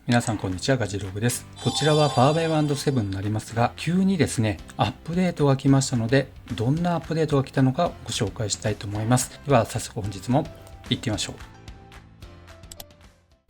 皆さんこんにちは、ガジログです。こちらはファーウェイ 1.7 になりますが、急にですね、アップデートが来ましたので、どんなアップデートが来たのかご紹介したいと思います。では早速本日も行ってみましょう。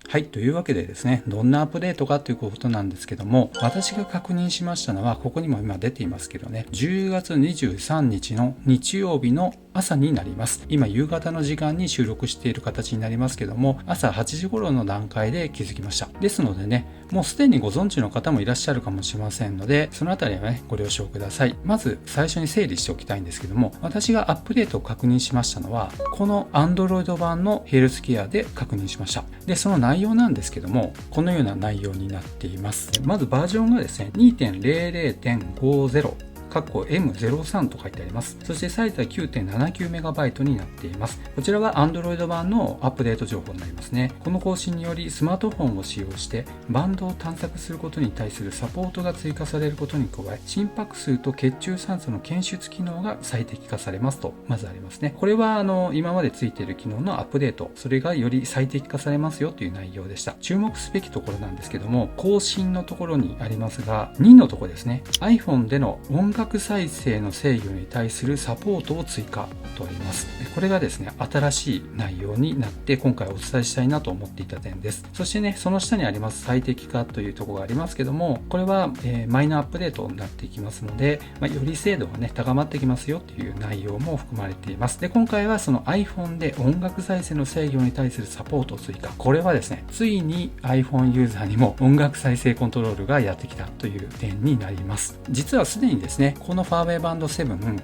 はい。というわけでですね、どんなアップデートかということなんですけども、私が確認しましたのは、ここにも今出ていますけどね、10月23日の日曜日の朝になります。今夕方の時間に収録している形になりますけども、朝8時頃の段階で気づきました。ですのでね、もうすでにご存知の方もいらっしゃるかもしれませんので、そのあたりはね、ご了承ください。まず最初に整理しておきたいんですけども、私がアップデートを確認しましたのは、この Android 版のヘルスケアで確認しました。で、その内容なんですけども、このような内容になっています。まずバージョンがですね、2.00.50M03 と書いてあります。そしてサイズは 9.79MB になっています。こちらは Android 版のアップデート情報になりますね。この更新によりスマートフォンを使用してバンドを探索することに対するサポートが追加されることに加え、心拍数と血中酸素の検出機能が最適化されますとまずありますね。これは今までついている機能のアップデート、それがより最適化されますよという内容でした。注目すべきところなんですけども、更新のところにありますが、2のところですね。iPhone での音楽再生の制御に対するサポートを追加とあります。これがですね、新しい内容になって今回お伝えしたいなと思っていた点です。そしてね、その下にあります最適化というところがありますけども、これは、マイナーアップデートになっていきますので、より精度がね、高まってきますよという内容も含まれています。で、今回はその iPhone で音楽再生の制御に対するサポートを追加。これはですね、ついに iPhone ユーザーにも音楽再生コントロールがやってきたという点になります。実はすでにですね、このファーウェイバンド7、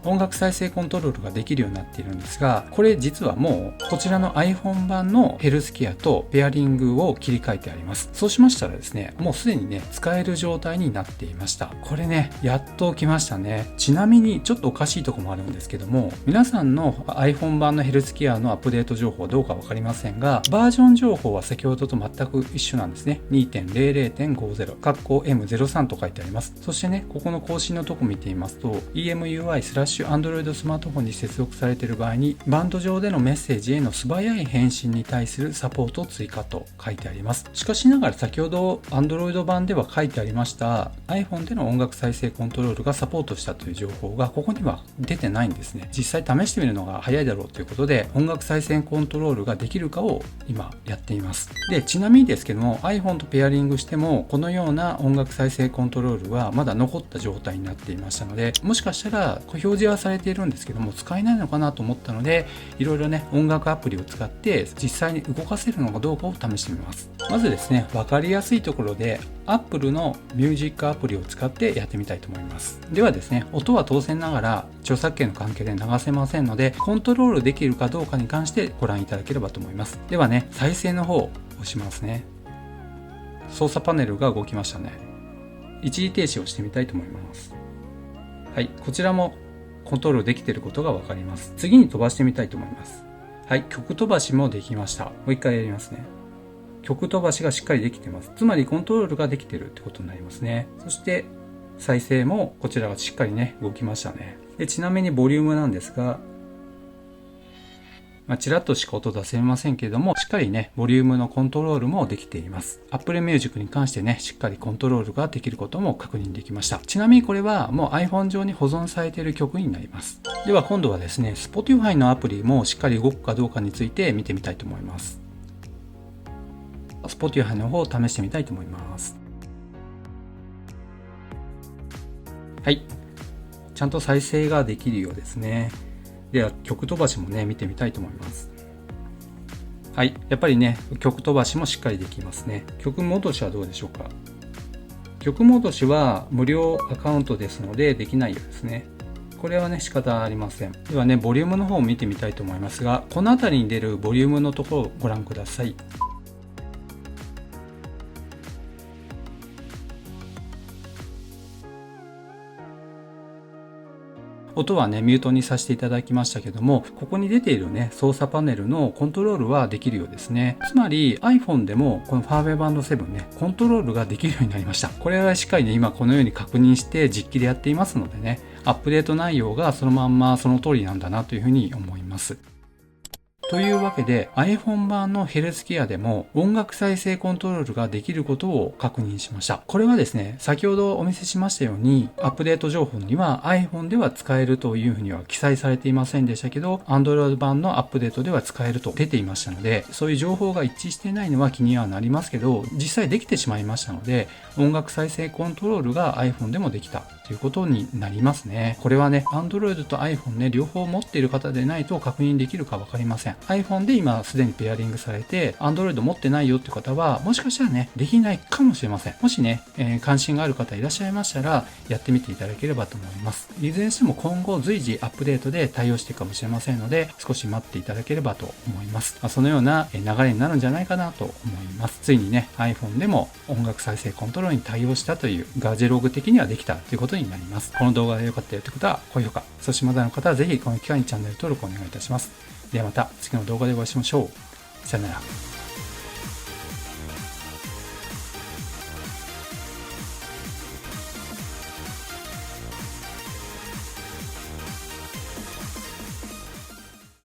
音楽再生コントロールができるようになっているんですが、これ実はもうこちらの iPhone 版のヘルスケアとペアリングを切り替えてあります。そうしましたらですね、もうすでにね、使える状態になっていました。これね、やっと来ましたね。ちなみにちょっとおかしいところもあるんですけども、皆さんの iPhone 版のヘルスケアのアップデート情報はどうかわかりませんが、バージョン情報は先ほどと全く一緒なんですね。2.00.50 M03 と書いてあります。そしてね、ここの更新のとこ見てみますと、EMUI/Android スマートフォンに接続されている場合に、バンド上でのメッセージへの素早い返信に対するサポートを追加と書いてあります。しかしながら先ほど Android 版では書いてありました iPhone での音楽再生コントロールがサポートしたという情報がここには出てないんですね。実際試してみるのが早いだろうということで、音楽再生コントロールができるかを今やっています。で、ちなみにですけども iPhone とペアリングしてもこのような音楽再生コントロールはまだ残った状態になっていましたので、もしかしたら表示はされているんですけども使えないのかなと思ったので、いろいろね、音楽アプリを使って実際に動かせるのかどうかを試してみます。まずですね、分かりやすいところで Apple のミュージックアプリを使ってやってみたいと思います。ではですね、音は当然ながら著作権の関係で流せませんので、コントロールできるかどうかに関してご覧いただければと思います。ではね、再生の方を押しますね。操作パネルが動きましたね。一時停止をしてみたいと思います。はい、こちらもコントロールできていることが分かります。次に飛ばしてみたいと思います。はい、曲飛ばしもできました。もう一回やりますね。曲飛ばしがしっかりできています。つまりコントロールができているってことになりますね。そして再生もこちらがしっかりね、動きましたね。で、ちなみにボリュームなんですが、ちらっとしか音出せませんけれども、しっかりね、ボリュームのコントロールもできています。Apple Music に関してね、しっかりコントロールができることも確認できました。ちなみにこれはもう iPhone 上に保存されている曲になります。では今度はですね、Spotify のアプリもしっかり動くかどうかについて見てみたいと思います。Spotify の方を試してみたいと思います。はい。ちゃんと再生ができるようですね。では曲飛ばしもね、見てみたいと思います。はい、やっぱりね、曲飛ばしもしっかりできますね。曲戻しはどうでしょうか。曲戻しは無料アカウントですのでできないようですね。これはね、仕方ありません。ではね、ボリュームの方を見てみたいと思いますが、この辺りに出るボリュームのところをご覧ください。音はね、ミュートにさせていただきましたけども、ここに出ているね、操作パネルのコントロールはできるようですね。つまり iPhone でもこのファーウェイバンド7ね、コントロールができるようになりました。これはしっかりね、今このように確認して実機でやっていますのでね、アップデート内容がそのまんまその通りなんだなというふうに思います。というわけで iPhone 版のヘルスケアでも音楽再生コントロールができることを確認しました。これはですね、先ほどお見せしましたようにアップデート情報には iPhone では使えるというふうには記載されていませんでしたけど、Android 版のアップデートでは使えると出ていましたので、そういう情報が一致していないのは気にはなりますけど、実際できてしまいましたので、音楽再生コントロールが iPhone でもできたということになりますね。これはね、Android と iPhone ね、両方持っている方でないと確認できるかわかりません。iPhone で今すでにペアリングされて Android 持ってないよっていう方はもしかしたらねできないかもしれません。もしね、関心がある方いらっしゃいましたらやってみていただければと思います。いずれにしても今後随時アップデートで対応していくかもしれませんので少し待っていただければと思います。そのような流れになるんじゃないかなと思います。ついにね iPhone でも音楽再生コントロールに対応したというガジェログ的にはできたということになります。この動画が良かったよという方は高評価、そしてまだの方はぜひこの機会にチャンネル登録をお願いいたします。ではまた次の動画でお会いしましょう。さよなら。